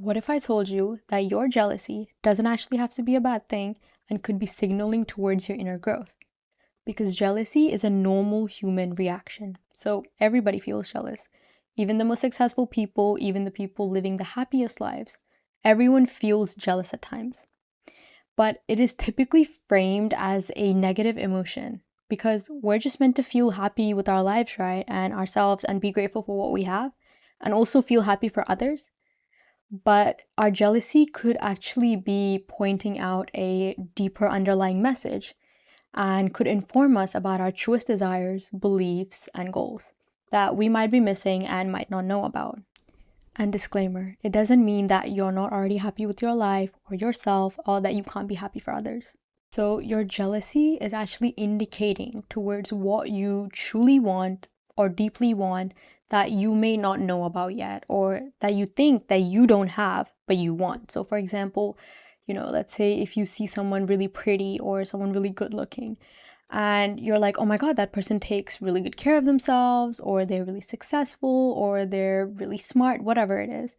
What if I told you that your jealousy doesn't actually have to be a bad thing and could be signaling towards your inner growth? Because jealousy is a normal human reaction. So everybody feels jealous. Even the most successful people, even the people living the happiest lives, everyone feels jealous at times. But it is typically framed as a negative emotion because we're just meant to feel happy with our lives, right? And ourselves and be grateful for what we have and also feel happy for others. But our jealousy could actually be pointing out a deeper underlying message and could inform us about our truest desires, beliefs, and goals that we might be missing and might not know about. And disclaimer, it doesn't mean that you're not already happy with your life or yourself or that you can't be happy for others. So your jealousy is actually indicating towards what you truly want or deeply want that you may not know about yet or that you think that you don't have but you want. So for example, let's say if you see someone really pretty or someone really good looking and you're like, oh my God, that person takes really good care of themselves, or they're really successful, or they're really smart, whatever it is.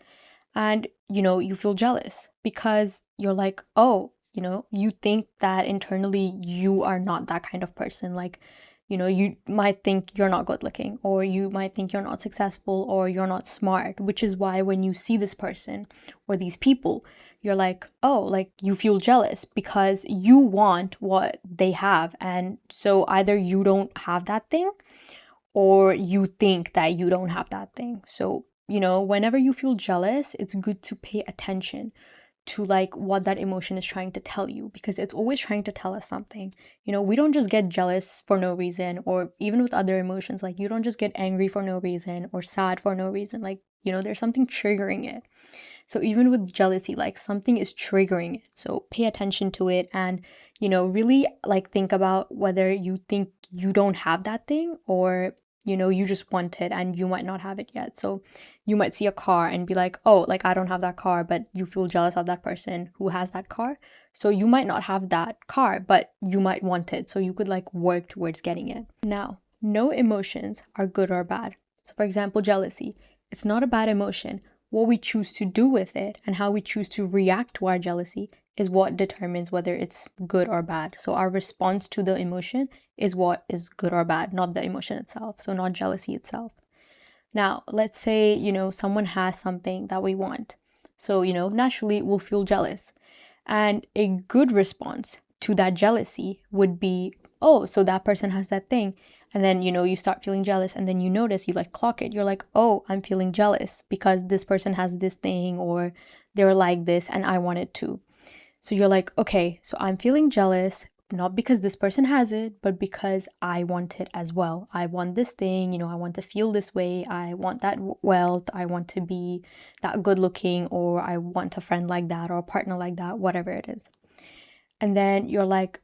And, you feel jealous because you're like, oh, you think that internally you are not that kind of person. Like, you might think you're not good looking, or you might think you're not successful, or you're not smart, which is why when you see this person or these people, you're like, oh, like you feel jealous because you want what they have. And so either you don't have that thing or you think that you don't have that thing. So, whenever you feel jealous, it's good to pay attention to like what that emotion is trying to tell you, because it's always trying to tell us something. We don't just get jealous for no reason, or even with other emotions, like you don't just get angry for no reason or sad for no reason. Like, there's something triggering it. So even with jealousy, like something is triggering it. So pay attention to it and, really like think about whether you think you don't have that thing or you just want it and you might not have it yet. So you might see a car and be like, oh, like I don't have that car, but you feel jealous of that person who has that car. So you might not have that car, but you might want it. So you could like work towards getting it. Now, no emotions are good or bad. So for example, jealousy, it's not a bad emotion. What we choose to do with it and how we choose to react to our jealousy is what determines whether it's good or bad. So our response to the emotion is what is good or bad, not the emotion itself. So not jealousy itself. Now, let's say, someone has something that we want. So, naturally we'll feel jealous. And a good response to that jealousy would be, oh, so that person has that thing. And then, you start feeling jealous and then you notice, you like clock it. You're like, oh, I'm feeling jealous because this person has this thing or they're like this and I want it too. So you're like, okay, so I'm feeling jealous, not because this person has it, but because I want it as well. I want this thing, I want to feel this way. I want that wealth. I want to be that good looking, or I want a friend like that or a partner like that, whatever it is. And then you're like,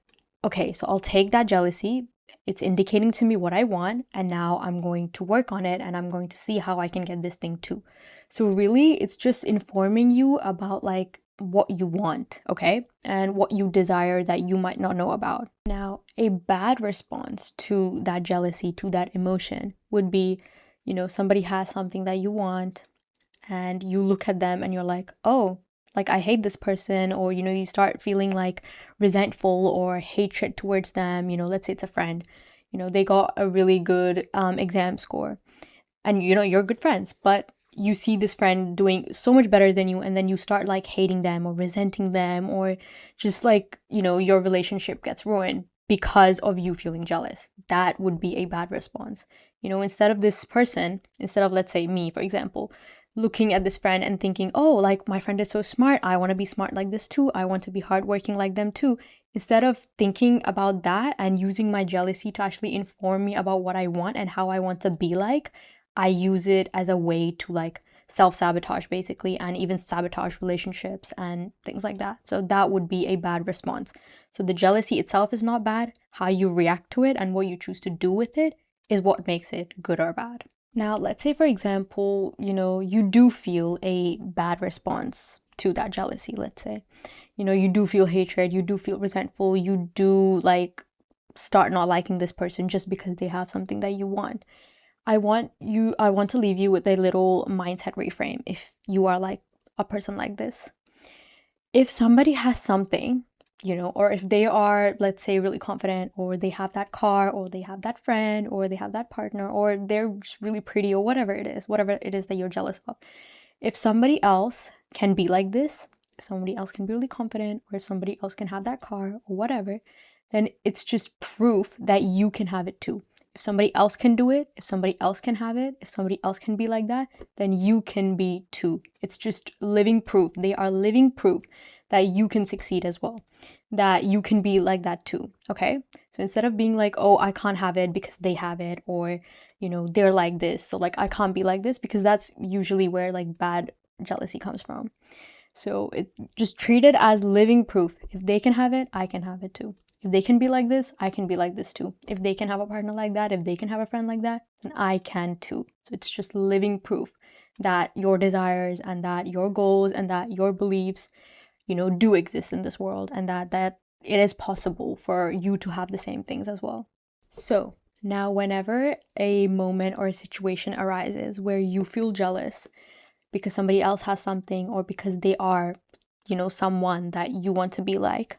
okay, so I'll take that jealousy. It's indicating to me what I want. And now I'm going to work on it and I'm going to see how I can get this thing too. So really, it's just informing you about like what you want, okay? And what you desire that you might not know about. Now, a bad response to that jealousy, to that emotion would be, somebody has something that you want and you look at them and you're like, oh, like I hate this person, or you start feeling like resentful or hatred towards them. Let's say it's a friend, they got a really good exam score and you're good friends, but you see this friend doing so much better than you, and then you start like hating them or resenting them, or just like your relationship gets ruined because of you feeling jealous. That would be a bad response. Instead of this person, instead of, let's say, me, for example, looking at this friend and thinking, oh, like my friend is so smart, I want to be smart like this too, I want to be hardworking like them too. Instead of thinking about that and using my jealousy to actually inform me about what I want and how I want to be like, I use it as a way to like self-sabotage basically, and even sabotage relationships and things like that. So that would be a bad response. So the jealousy itself is not bad. How you react to it and what you choose to do with it is what makes it good or bad. Now, let's say, for example, you do feel a bad response to that jealousy, let's say. You do feel hatred, you do feel resentful, you do like start not liking this person just because they have something that you want. I want to leave you with a little mindset reframe. If you are like, a person like this. If somebody has something, or if they are, let's say, really confident, or they have that car, or they have that friend, or they have that partner, or they're just really pretty, or whatever it is that you're jealous of. If somebody else can be like this, if somebody else can be really confident, or if somebody else can have that car or whatever, then it's just proof that you can have it too. If somebody else can do it, if somebody else can have it, if somebody else can be like that, then you can be too. It's just living proof. They are living proof that you can succeed as well, that you can be like that too, okay? So instead of being like, oh, I can't have it because they have it, or, they're like this, so like I can't be like this, because that's usually where like bad jealousy comes from. So it just treat it as living proof. If they can have it, I can have it too. If they can be like this, I can be like this too. If they can have a partner like that, if they can have a friend like that, then I can too. So it's just living proof that your desires and that your goals and that your beliefs, do exist in this world, and that it is possible for you to have the same things as well. So now whenever a moment or a situation arises where you feel jealous because somebody else has something, or because they are, someone that you want to be like,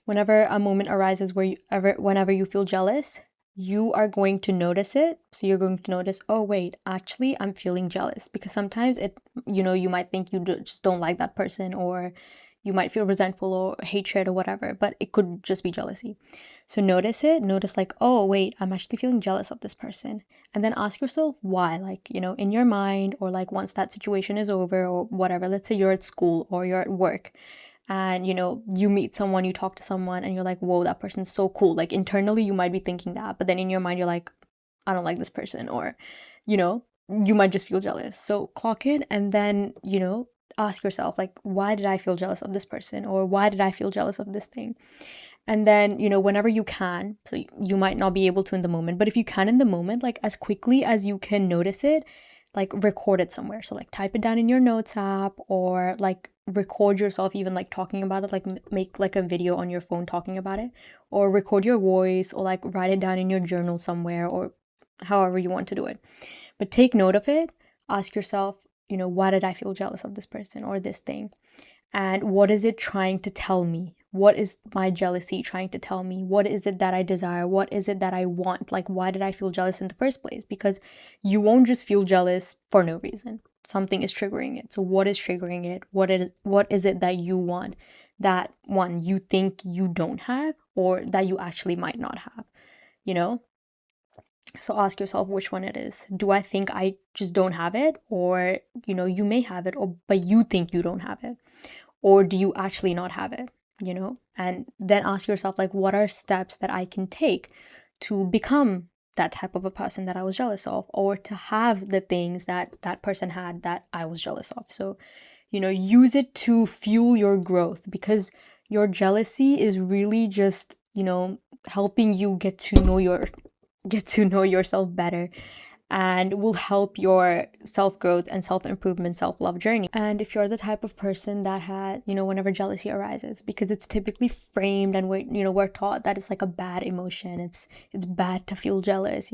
whenever a moment arises whenever you feel jealous, you are going to notice it. So you're going to notice, oh wait, actually I'm feeling jealous, because sometimes you might think you just don't like that person, or you might feel resentful or hatred or whatever, but it could just be jealousy. So notice it, notice like, oh wait, I'm actually feeling jealous of this person. And then ask yourself why, like, in your mind, or like once that situation is over or whatever. Let's say you're at school or you're at work, and you meet someone, you talk to someone, and you're like, whoa, that person's so cool. Like internally you might be thinking that, but then in your mind you're like, I don't like this person, or you might just feel jealous. So clock it, and then ask yourself, like, why did I feel jealous of this person, or why did I feel jealous of this thing? And then whenever you can, so you might not be able to in the moment, but if you can in the moment, like as quickly as you can notice it, like record it somewhere. So like type it down in your notes app, or like record yourself even like talking about it, like make like a video on your phone talking about it, or record your voice, or like write it down in your journal somewhere, or however you want to do it. But take note of it. Ask yourself, why did I feel jealous of this person or this thing? And what is it trying to tell me? What is my jealousy trying to tell me? What is it that I desire? What is it that I want? Like, why did I feel jealous in the first place? Because you won't just feel jealous for no reason. Something is triggering it. So what is triggering it? What is it that you want, that one you think you don't have, or that you actually might not have, So ask yourself which one it is. Do I think I just don't have it? Or, you may have it, but you think you don't have it. Or do you actually not have it? And then ask yourself, like, what are steps that I can take to become that type of a person that I was jealous of, or to have the things that that person had that I was jealous of. So, use it to fuel your growth, because your jealousy is really just, helping you get to know yourself better, and will help your self-growth and self-improvement, self-love journey. And if you're the type of person that had, whenever jealousy arises, because it's typically framed and we're taught that it's like a bad emotion, it's bad to feel jealous,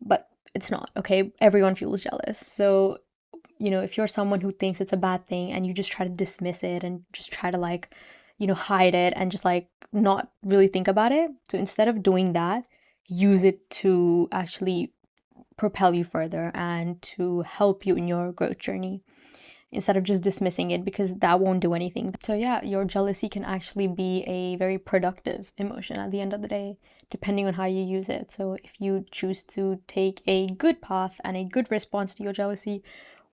but it's not, okay? Everyone feels jealous. So, if you're someone who thinks it's a bad thing and you just try to dismiss it and just try to like, hide it and just like not really think about it. So instead of doing that, use it to actually propel you further and to help you in your growth journey, instead of just dismissing it, because that won't do anything. So yeah, your jealousy can actually be a very productive emotion at the end of the day, depending on how you use it. So if you choose to take a good path and a good response to your jealousy,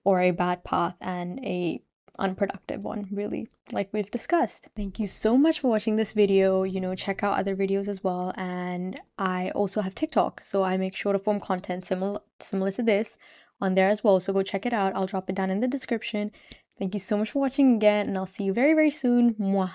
or a bad path and a unproductive one, really, like we've discussed. Thank you so much for watching this video. Check out other videos as well. And I also have TikTok, so I make shorter form content similar to this on there as well. So go check it out. I'll drop it down in the description. Thank you so much for watching again, and I'll see you very, very soon. Mwah.